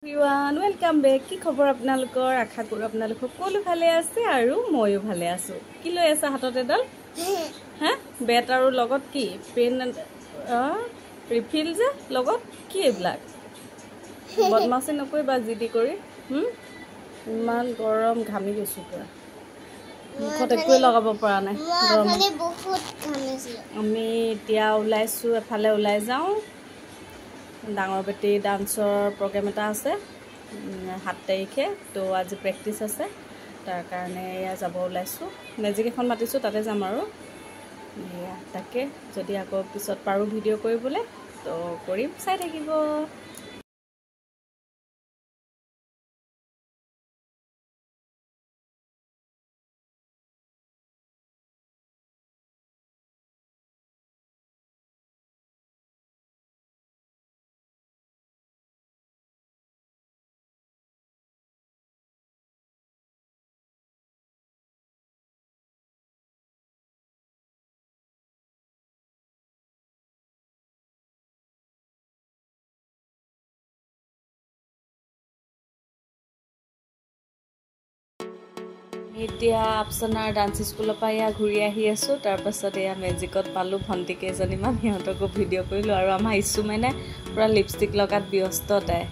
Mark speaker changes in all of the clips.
Speaker 1: everyone, welcome back. কি খবৰ আপোনালোকৰ? আশা কৰো আপোনালোক সকলো ভালে আছে আৰু ময়ো ভালে আছো। কি লৈ আছে হাততে ডাল? হা? বেট আৰু লগত কি? পেন ৰিফিল যে লগত কি এইবিলাক? বদমাছি নকৰিবা জিদি কৰি। ইমান গৰম ঘামি গৈছো পুৰা। মুখত একোৱে লগাব পৰা নাই।
Speaker 2: মানে বহুত ঘামিছে।
Speaker 1: আমি এতিয়া ওলাইছো এফালে ওলাই যাওঁ। ডাঙৰ বেটি ডান্সৰ প্ৰগ্ৰাম এটা আছে 7 তাৰিখে তো আজি প্ৰেক্টিছ আছে তাৰ কাৰণে এয়া যাব ওলাইছোঁ মেজিক এখন মাতিছোঁ তাতে যাম আৰু এয়া তাকে যদি আকৌ পিছত পাৰো ভিডিঅ' কৰিবলৈ তো কৰিম চাই থাকিব এতিয়া আপচনাৰ ডান্স স্কুলৰ পৰা এয়া ঘূৰি আহি আছোঁ তাৰপাছত এয়া মেজিকত পালোঁ ভণ্টি কেইজনীমান সিহঁতকো ভিডিঅ' কৰিলোঁ আৰু আমাৰ ইচ্ছু মানে পূৰা লিপষ্টিক লগাত ব্যস্ত তাই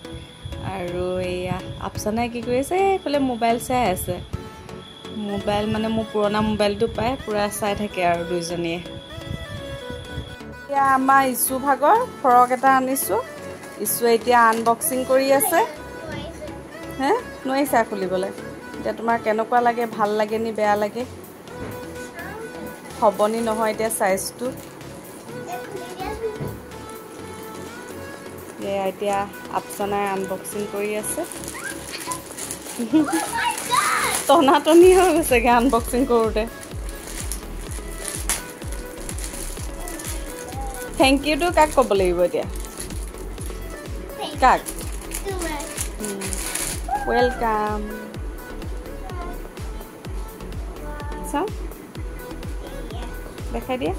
Speaker 1: আৰু এয়া আপচনাই কি কৰিছে এইফালে মোবাইল চাই আছে মোবাইল মানে মোৰ পুৰণা মোবাইলটো পাই পূৰা চাই থাকে আৰু দুইজনীয়ে এতিয়া আমাৰ ইচ্ছু ভাগৰ ফ্ৰক এটা আনিছোঁ ইচ্ছুৱে এতিয়া আনবক্সিং কৰি আছে হে নোৱাৰিছা খুলিবলৈ এতিয়া তোমাৰ কেনেকুৱা লাগে ভাল লাগে নি বেয়া লাগে হ'বনি নহয় এতিয়া সাইজটো এতিয়া আপচনাই আনবক্সিং কৰি আছে টনাটনি হৈ গৈছেগৈ আনবক্সিং কৰোঁতে থেংক ইউটো কাক ক'ব লাগিব এতিয়া কাক ৱেলকাম দেখাই দিয়া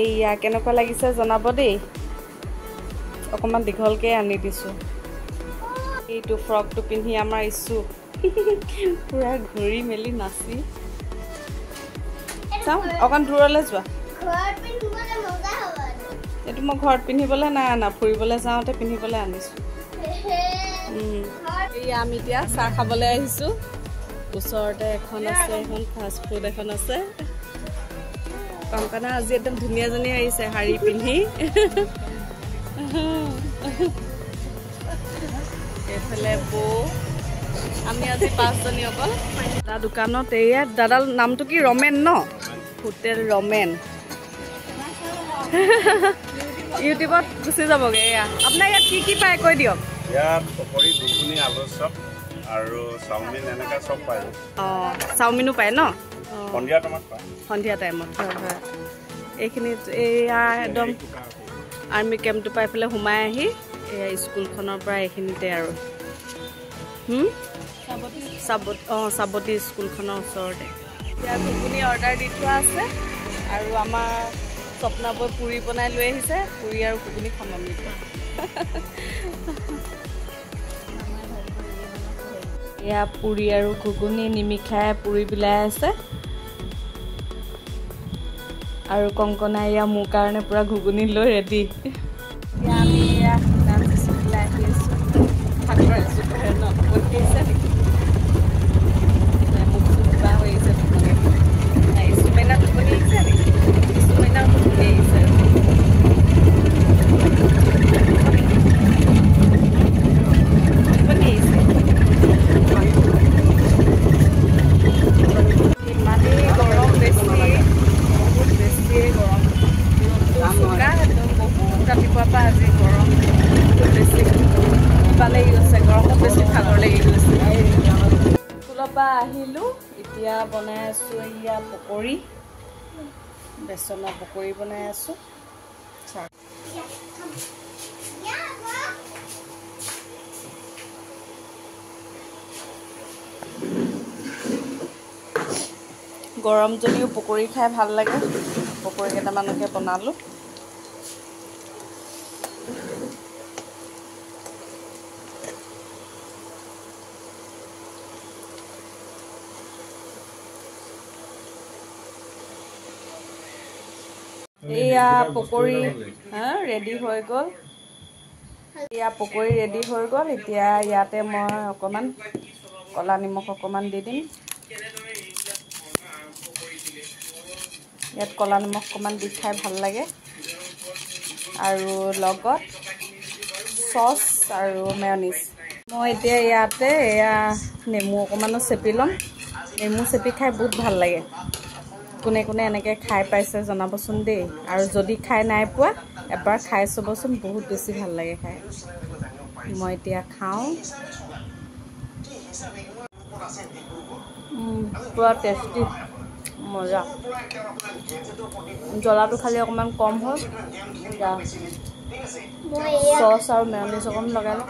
Speaker 1: এইয়া কেনেকুৱা লাগিছে জনাব দেই অকণমান দীঘলকৈ আনি দিছোঁ এইটো ফ্ৰকটো পিন্ধি আমাৰ ইচ্ছু পূৰা ঘূৰি মেলি নাচি চাওঁ অকণ দূৰলৈ যোৱা এইটো মই ঘৰত পিন্ধিবলৈ নাই অনা ফুৰিবলৈ যাওঁতে পিন্ধিবলৈ আনিছোঁ এইয়া আমি এতিয়া চাহ খাবলৈ আহিছোঁ ওচৰতে এখন আছে এখন ফাষ্ট ফুড এখন আছে কংকনা আজি একদম ধুনীয়াজনী আহিছে শাৰী পিন্ধি এইফালে বৌ আমি আজি 5জনী অকল তাৰ দোকানত এয়া দাদাৰ নামটো কি ৰমেন ন হোটেল ৰমেন ইউটিউবত গুচি যাবগৈ এয়া আপোনাৰ ইয়াত কি কি পায় কৈ দিয়ক
Speaker 3: ইয়াত পকৰি ঘুগুনি আলু চপ আৰু চাওমিন এনেকা সব পায়
Speaker 1: অঁ চাওমিনো পায় ন
Speaker 3: সন্ধিয়া টাইমত
Speaker 1: হয় হয় এইখিনিত এয়া একদম আৰ্মি কেম্পটো পাই পেলাই সোমাই আহি এয়া স্কুলখনৰ পৰা এইখিনিতে আৰু চাবতী স্কুলখনৰ ওচৰতে এতিয়া ঘুগুনি অৰ্ডাৰ দি থোৱা আছে আৰু আমাৰ স্বপ্নাবৈ পুৰি বনাই লৈ আহিছে পুৰি আৰু ঘুগুনি খাম আমি এয়া পুৰি আৰু ঘুগুনি নিমিষাই পুৰি বিলাই আছে আৰু কংকনা এয়া মোৰ কাৰণে পুৰা ঘুগুনি লৈ ৰেডি এতিয়া আমি এয়া ডান্স স্কুললৈ আহি আছোঁ ভাগৰ আছোঁ ন পঢ়ি আহিছে নেকি মোক কিবা হৈ আহিছে টোপনি ইষ্টুমেইনা টোপনি আহিছে নেকি ইষ্টুমেইনাও টোপনি আহিছে টোপনি আহিছে ইমানেই গৰম বেছি বহুত বেছিয়ে গৰম চোকা একদম বহুত ৰাতিপুৱাৰ পৰা আজি গৰম বহুত বেছি কিবা লাগি গৈছে গৰমত বেছি ভাগৰ লাগি গৈছে স্কুলৰ পৰা আহিলোঁ এতিয়া বনাই আছোঁ এয়া পকৰি বেচনৰ পকৰি বনাই আছোঁ গৰম যদিও পকৰি খাই ভাল লাগে পকৰি কেইটামানকে বনালোঁ এয়া পকৰি ৰেডি হৈ গ'ল। এয়া পকৰি ৰেডি হৈ গ'ল। এতিয়া ইয়াতে মই অকণমান ক'লা নিমখ অকণমান দি দিম। ইয়াত ক'লা নিমখ অকণমান দি খাই ভাল লাগে। আৰু লগত চচ আৰু মেয়নিজ। মই এতিয়া ইয়াতে এয়া নেমু অকণমানো চেপি ল'ম। নেমু চেপি খাই বহুত ভাল লাগে। কোনে কোনে এনেকৈ খাই পাইছে জনাবচোন দেই। আৰু যদি খাই নাই পোৱা এবাৰ খাই চাবচোন, বহুত বেছি ভাল লাগে খাই। মই এতিয়া খাওঁ। পুৰা টেষ্টি, মজা। জ্বলাটো খালি অকণমান কম হ'ল। চচ আৰু মেয়নিজ অকণ লগাই লওঁ।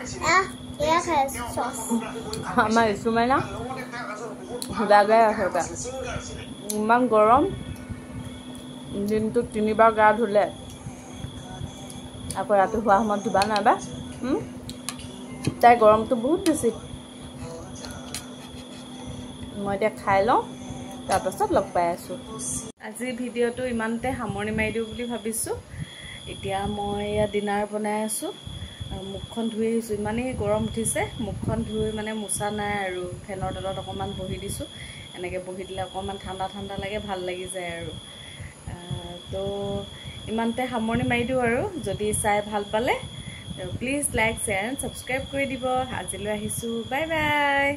Speaker 1: আমাৰ ইছুমাই না সুদাগাই আছে এটা। ইমান গৰম, দিনটোত 3 বাৰ গা ধুলে, আকৌ ৰাতি শোৱাৰ সময়ত ধুবা নাইবা। তাই গৰমটো বহুত বেছি। মই এতিয়া খাই লওঁ, তাৰপাছত লগ পাই আছোঁ। আজিৰ ভিডিঅ'টো ইমানতে সামৰণি মাৰি দিওঁ বুলি ভাবিছোঁ। এতিয়া মই ডিনাৰ বনাই আছোঁ। মুখখন ধুই আহিছোঁ, ইমানেই গৰম উঠিছে। মুখখন ধুই মানে মোচা নাই আৰু ফেনৰ তলত অকণমান বহি দিছোঁ। এনেকৈ বহি দিলে অকণমান ঠাণ্ডা ঠাণ্ডা লাগে, ভাল লাগি যায় আৰু। তো ইমানতে সামৰণি মাৰি দিওঁ আৰু। যদি চাই ভাল পালে please like, share and subscribe কৰি দিব। আজিলৈ আহিছোঁ, বাই বাই।